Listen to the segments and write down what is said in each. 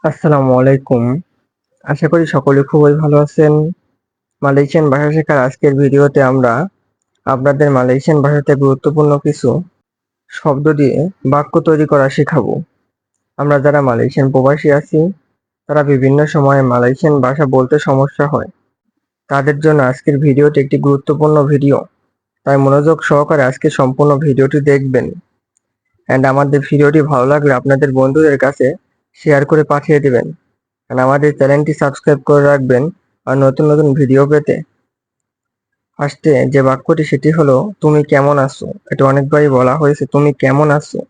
আসসালামু আলাইকুম। আশা করি সকলে খুবই ভালো আছেন। মালয়েশিয়ান ভাষা শেখার আজকের ভিডিওতে আমরা আপনাদের মালয়েশিয়ান ভাষাতে গুরুত্বপূর্ণ কিছু শব্দ দিয়ে বাক্য তৈরি করা শেখাবো। আমরা যারা মালয়েশিয়ান প্রবাসী আছি, তারা বিভিন্ন সময়ে মালয়েশিয়ান ভাষা বলতে সমস্যা হয়। তাদের জন্য আজকের ভিডিওটি একটি গুরুত্বপূর্ণ ভিডিও। তাই মনোযোগ সহকারে আজকে সম্পূর্ণ ভিডিওটি দেখবেন। আমাদের ভিডিওটি ভালো লাগলে আপনাদের বন্ধুদের কাছে শেয়ার করে পাঠিয়ে দিবেন। আমাদের চ্যানেলটি সাবস্ক্রাইব করে রাখবেন আর নতুন নতুন ভিডিও পেতে। ফার্স্টে যে বাক্যটি সেটি হলো তুমি কেমন আছো। এটা অনেকবারই বলা হয়েছে তুমি কেমন আছো।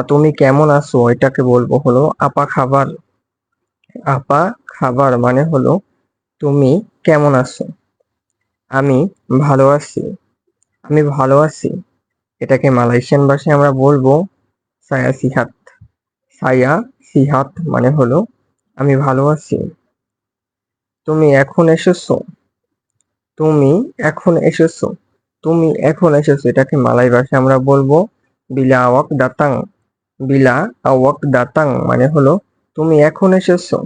তুমি কেমন আছো এটাকে বলবো হলো আপা খাবার। আপা খাবার মানে হলো তুমি কেমন আছো। আমি ভালো আছি। আমি ভালো আছি এটাকে মালয়েশিয়ান ভাষায় আমরা বলবো সায়া সিহাত। সায়া সিহাত মানে হলো আমি ভালো আছি। তুমি এখন এসেছো। তুমি এখন এসেছো। তুমি এখন এসেছো এটাকে মালয় ভাষায় আমরা বলবো বিলা আওয়াক দাতাং। বিলা আওয়াক দাতাং মানে হলো তুমি এখন এসেছো।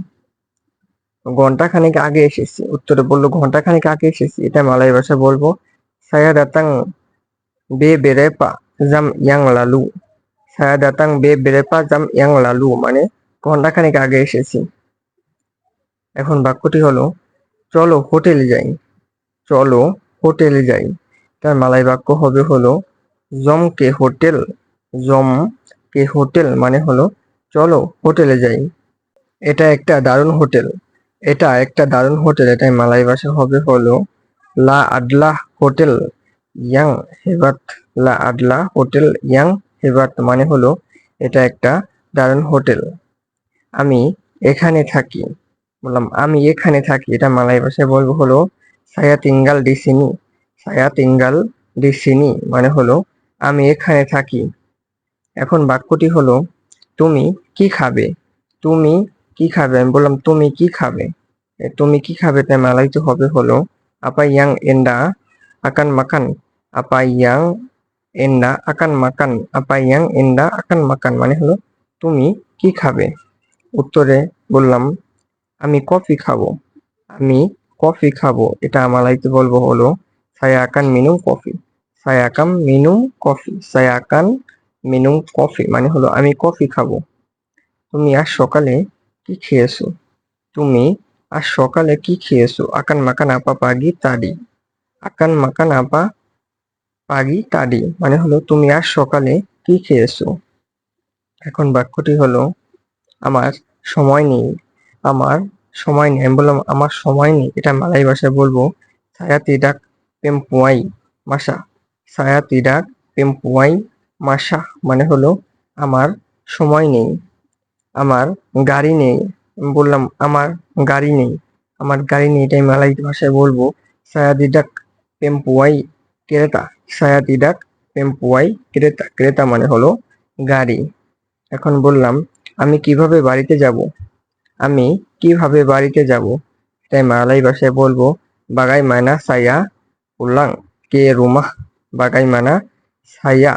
ঘন্টাখানেক আগে এসেছি। উত্তরে বললো ঘন্টাখানেক আগে এসেছি। এটা মালয় ভাষায় বলবো saya datang beberapa jam yang lalu. saya datang beberapa jam yang lalu মানে ঘন্টাখানেক আগে এসেছি। এখন বাক্যটি হলো চলো হোটেলে যাই। চলো হোটেলে যাই। তার মালয় বাক্য হবে হলো জম কে হোটেল। জম কে হোটেল মানে হলো চলো হোটেলে যাই। এটা একটা দারুণ হোটেল। এটা একটা দারুণ হোটেল এটাই মালয় ভাষা হবে হলো লা আডলাহ হোটেল ইয়াং হেবাত। লা আডলা হোটেল ইয়াং হেবাত মানে হলো এটা একটা দারুণ হোটেল। আমি এখানে থাকি। বললাম আমি এখানে থাকি এটা মালয় ভাষায় বলবো হলো saya tinggal di sini. saya tinggal di sini মানে হলো আমি এখানে থাকি। এখন বাক্যটি হলো তুমি কি খাবে। তুমি কি খাবে আমি বললাম তুমি কি খাবে। তুমি কি খাবে তাই মালয়তে হবে হলো apa yang anda akan makan. apa yang anda akan makan. apa yang anda akan makan মানে হলো তুমি কি খাবে। উত্তরে বললাম আমি কফি খাবো। আমি কফি খাবো এটা মালয়তে বলবো হলো saya akan minum kopi. saya akan minum kopi. saya akan minum kopi মানে হলো আমি কফি খাবো। তুমি আজ সকালে কি খেয়েছো। তুমি আজ সকালে কি খেয়েছো। akan makan apa pagi tadi. akan makan apa pagi tadi মানে হলো তুমি আজ সকালে কি খেয়েছো। এখন বাক্যটি হলো আমার সময় নেই। আমার সময় নেই আমি বললাম আমার সময় নেই এটা মালয় ভাষায় বলবো saya tidak mempunyai masa. saya tidak mempunyai masa মানে হলো আমার সময় নেই। আমার গাড়ি নেই আমি বললাম আমার গাড়ি নেই। আমার গাড়ি নেই এটাই মালয় ভাষায় বলবো saya tidak mempunyai kereta. saya tidak mempunyai kereta. kereta মানে হলো গাড়ি। এখন বললাম আমি কিভাবে বাড়িতে যাব। আমি কিভাবে বাড়িতে যাব তাই মালয় ভাষায় বলবো bagaimana saya pulang ke rumah. bagaimana saya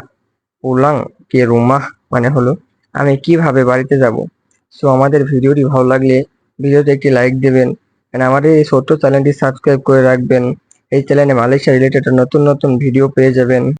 pulang ke rumah মানে হলো আমি কিভাবে বাড়িতে যাব। সো আমাদের ভিডিওটি ভালো লাগলে ভিডিওতে একটি লাইক দেবেন। আমাদের এই ছোট্ট চ্যানেলটি সাবস্ক্রাইব করে রাখবেন। এই চ্যানেলে মালয়েশিয়া রিলেটেড নতুন নতুন ভিডিও পেয়ে যাবেন।